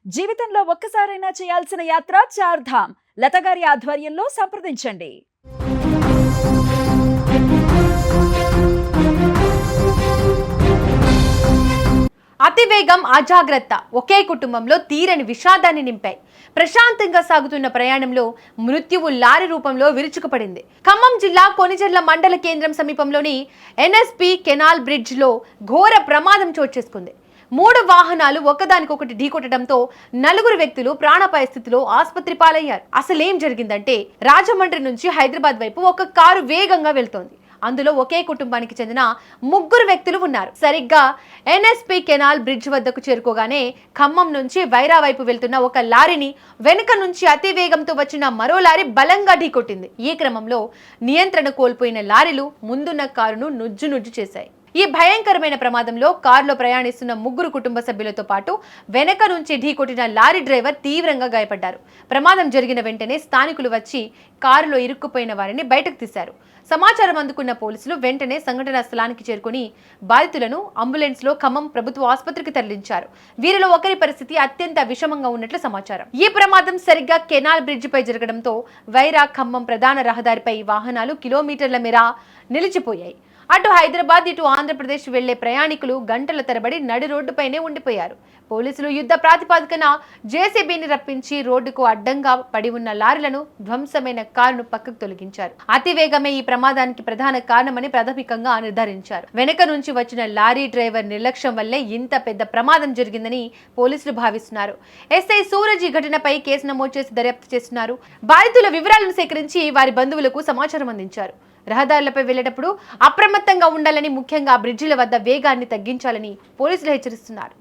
జీవితంలో ఒక్కసారైనా చేయాల్సిన యాత్ర చార్ధామ్. లతగారి ఆధ్వర్యంలో సంప్రదించండి. అతివేగం, అజాగ్రత్త ఒకే కుటుంబంలో తీరని విషాదాన్ని నింపాయి. ప్రశాంతంగా సాగుతున్న ప్రయాణంలో మృత్యువు లారీ రూపంలో విరుచుకుపడింది. ఖమ్మం జిల్లా కొనిజర్ల మండల కేంద్రం సమీపంలోని ఎన్ఎస్పి కెనాల్ బ్రిడ్జ్ లో ఘోర ప్రమాదం చోటు చేసుకుంది. 3 వాహనాలు ఒకదానికొకటి ఢీకొట్టడంతో 4 వ్యక్తులు ప్రాణాపాయ స్థితిలో ఆసుపత్రి పాలయ్యారు. అసలేం జరిగిందంటే, రాజమండ్రి నుంచి హైదరాబాద్ వైపు ఒక కారు వేగంగా వెళ్తోంది. అందులో ఒకే కుటుంబానికి చెందిన 3 వ్యక్తులు ఉన్నారు. సరిగ్గా ఎన్ఎస్పి కెనాల్ బ్రిడ్జ్ వద్దకు చేరుకోగానే ఖమ్మం నుంచి వైరా వైపు వెళ్తున్న ఒక లారీని వెనుక నుంచి అతి వేగంతో వచ్చిన మరో లారీ బలంగా ఢీకొట్టింది. ఈ క్రమంలో నియంత్రణ కోల్పోయిన లారీలు ముందున్న కారును నుజ్జు చేశాయి. ఈ భయంకరమైన ప్రమాదంలో కారులో ప్రయాణిస్తున్న 3 కుటుంబ సభ్యులతో పాటు వెనక నుంచి ఢీకొట్టిన లారీ డ్రైవర్ తీవ్రంగా గాయపడ్డారు. ప్రమాదం జరిగిన వెంటనే స్థానికులు వచ్చి కారులో ఇరుక్కుపోయిన వారిని బయటకు తీశారు. సమాచారం అందుకున్న పోలీసులు వెంటనే సంఘటనా స్థలానికి చేరుకుని బాధితులను అంబులెన్స్ లో ఖమ్మం ప్రభుత్వ ఆసుపత్రికి తరలించారు. వీరిలో ఒకరి పరిస్థితి అత్యంత విషమంగా ఉన్నట్లు సమాచారం. ఈ ప్రమాదం సరిగ్గా కెనాల్ బ్రిడ్జ్ పై జరగడంతో వైరా ఖమ్మం ప్రధాన రహదారిపై వాహనాలు కిలోమీటర్ల మేర నిలిచిపోయాయి. అటు హైదరాబాద్, ఇటు ఆంధ్రప్రదేశ్ వెళ్లే ప్రయాణికులు గంటల తరబడి నడి రోడ్డుపైనే ఉండిపోయారు. పోలీసులు యుద్ధ ప్రాతిపదికన జేసీబీని రప్పించి రోడ్డుకు అడ్డంగా పడి ఉన్న లారీలను, ధ్వంసమైన కారును పక్కకు తొలగించారు. అతివేగమే ఈ ప్రమాదానికి ప్రధాన కారణమని ప్రాథమికంగా నిర్ధారించారు. వెనక నుంచి వచ్చిన లారీ డ్రైవర్ నిర్లక్ష్యం వల్లే ఇంత పెద్ద ప్రమాదం జరిగిందని పోలీసులు భావిస్తున్నారు. ఎస్ఐ సూరజ్ ఈ ఘటనపై కేసు నమోదు చేసి దర్యాప్తు చేస్తున్నారు. బాధితుల వివరాలను సేకరించి వారి బంధువులకు సమాచారం అందించారు. రహదారులపై వెళ్లేటప్పుడు అప్రమత్తంగా ఉండాలని, ముఖ్యంగా బ్రిడ్జిల వద్ద వేగాన్ని తగ్గించాలని పోలీసులు హెచ్చరిస్తున్నారు.